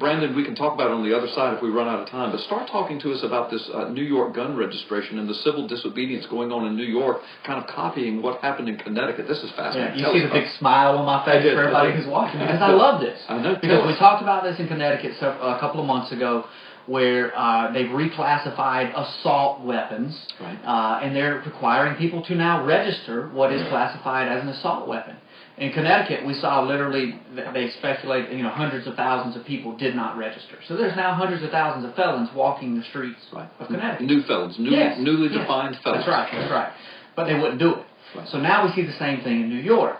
Brandon, we can talk about it on the other side if we run out of time, but start talking to us about this New York gun registration and the civil disobedience going on in New York, kind of copying what happened in Connecticut. This is fascinating. Yeah, you see the big smile on my face for everybody who's watching, because I love this. I know. Because we talked about this in Connecticut a couple of months ago, where they've reclassified assault weapons, right. And they're requiring people to now register what is classified as an assault weapon. In Connecticut, we saw literally, they speculate, hundreds of thousands of people did not register. So there's now hundreds of thousands of felons walking the streets of Connecticut. New felons, newly defined felons. That's right. But they wouldn't do it. Right. So now we see the same thing in New York.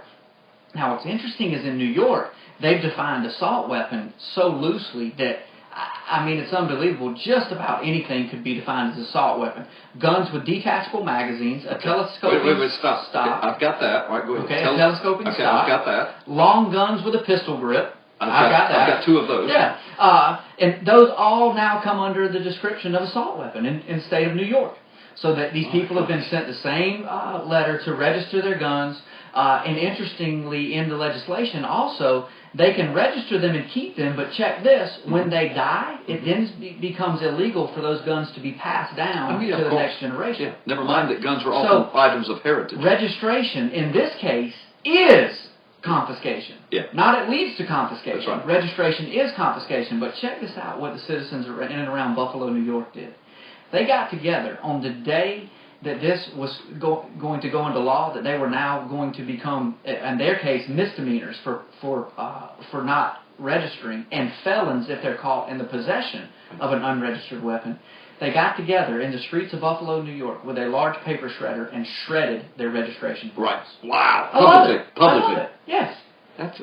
Now what's interesting is in New York, they've defined assault weapon so loosely that, it's unbelievable. Just about anything could be defined as assault weapon. Guns with detachable magazines, a telescoping stop. I've got that. All right, go ahead. Okay, a telescoping stock. I've got that. Long guns with a pistol grip. I've got that. I've got two of those. Yeah. And those all now come under the description of assault weapon in the state of New York. So that these people have been sent the same letter to register their guns. And interestingly, in the legislation also, they can register them and keep them, but check this, when they die, it then becomes illegal for those guns to be passed down to the next generation. Yeah. Never mind that guns are often items of heritage. Registration, in this case, is confiscation. Yeah. Not it leads to confiscation. That's right. Registration is confiscation, but check this out, what the citizens in and around Buffalo, New York did. They got together on the day that this was going to go into law, that they were now going to become, in their case, misdemeanors for not registering, and felons if they're caught in the possession of an unregistered weapon. They got together in the streets of Buffalo, New York, with a large paper shredder and shredded their registration forms. Right. Wow. Publicly. I love it. Yes. That's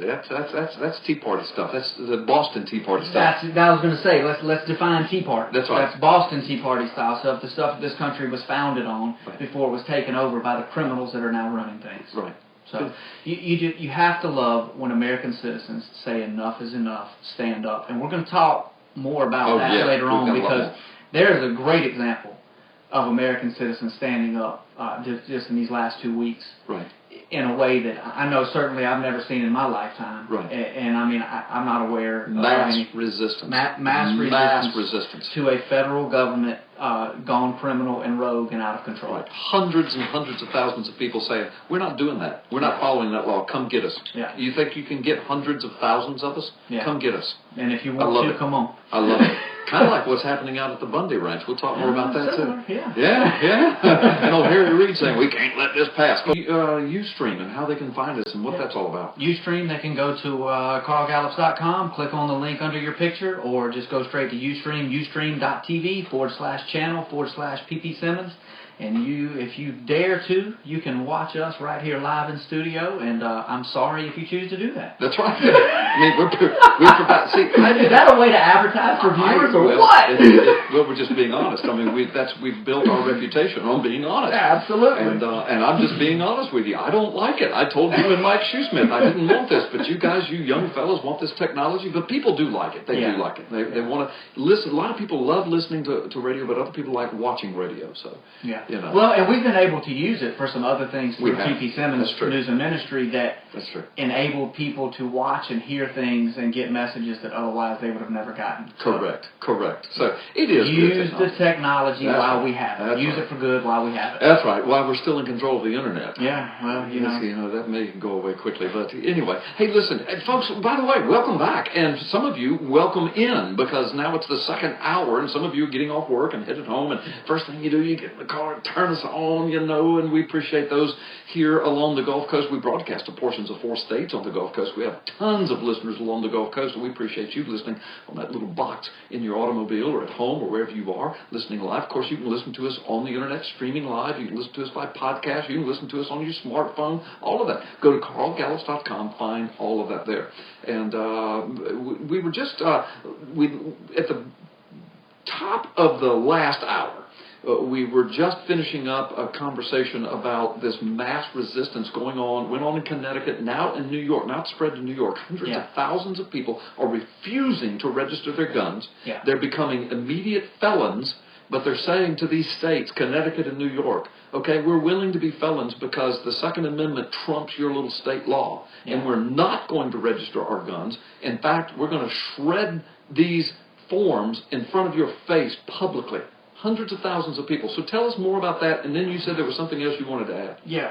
Tea Party stuff. That's the Boston Tea Party stuff. That I was going to say. Let's define Tea Party. That's right. That's Boston Tea Party style stuff. The stuff this country was founded on before it was taken over by the criminals that are now running things. Right. So you have to love when American citizens say enough is enough, stand up, and we're going to talk more about that later on, because there is a great example of American citizens standing up just in these last 2 weeks. Right. In a way that I know certainly I've never seen in my lifetime. Right. And I'm not aware of any resistance. Mass resistance to a federal government gone criminal and rogue and out of control. Right. Hundreds and hundreds of thousands of people saying, we're not doing that. We're not following that law. Come get us. Yeah. You think you can get hundreds of thousands of us? Yeah. Come get us. And if you want to, come on. I love it. Kind of like what's happening out at the Bundy Ranch. We'll talk more about that similar, too. Yeah. And old Harry Reid saying, we can't let this pass. Ustream and how they can find us and what that's all about. Ustream, they can go to carlgallups.com, click on the link under your picture, or just go straight to Ustream, ustream.tv/channel/ppsimmons. And if you dare to, you can watch us right here live in studio, and I'm sorry if you choose to do that. That's right. We're about, see, is that a way to advertise for viewers or what? Well, we're just being honest. We've built our reputation on being honest. Absolutely. And I'm just being honest with you. I don't like it. I told you and Mike Shoesmith I didn't want this, but you guys, you young fellas, want this technology. But people do like it. They do like it. They want to listen. A lot of people love listening to radio, but other people like watching radio. So Well, and we've been able to use it for some other things through P.P. Simmons News and Ministry that enabled people to watch and hear things and get messages that otherwise they would have never gotten. Correct. So it is use the technology while we have it. Use it for good while we have it. That's right. While we're still in control of the internet. Yeah. Well, that may go away quickly, but anyway. Hey, listen, folks. By the way, welcome back, and some of you welcome in, because now it's the second hour, and some of you are getting off work and headed home, and first thing you do, you get in the car and turn us on, and we appreciate those here along the Gulf Coast. We broadcast to portions of 4 states on the Gulf Coast. We have tons of listeners along the Gulf Coast, and we appreciate you listening on that little box in your automobile or at home or wherever you are, listening live. Of course, you can listen to us on the internet, streaming live. You can listen to us by podcast. You can listen to us on your smartphone, all of that. Go to carlgallups.com, find all of that there. And we were just, at the top of the last hour, we were just finishing up a conversation about this mass resistance went on in Connecticut, now in New York, now it's spread to New York. Hundreds of thousands of people are refusing to register their guns. Yeah. They're becoming immediate felons, but they're saying to these states, Connecticut and New York, okay, we're willing to be felons because the Second Amendment trumps your little state law, and we're not going to register our guns. In fact, we're going to shred these forms in front of your face publicly. Hundreds of thousands of people. So tell us more about that, and then you said there was something else you wanted to add. Yeah.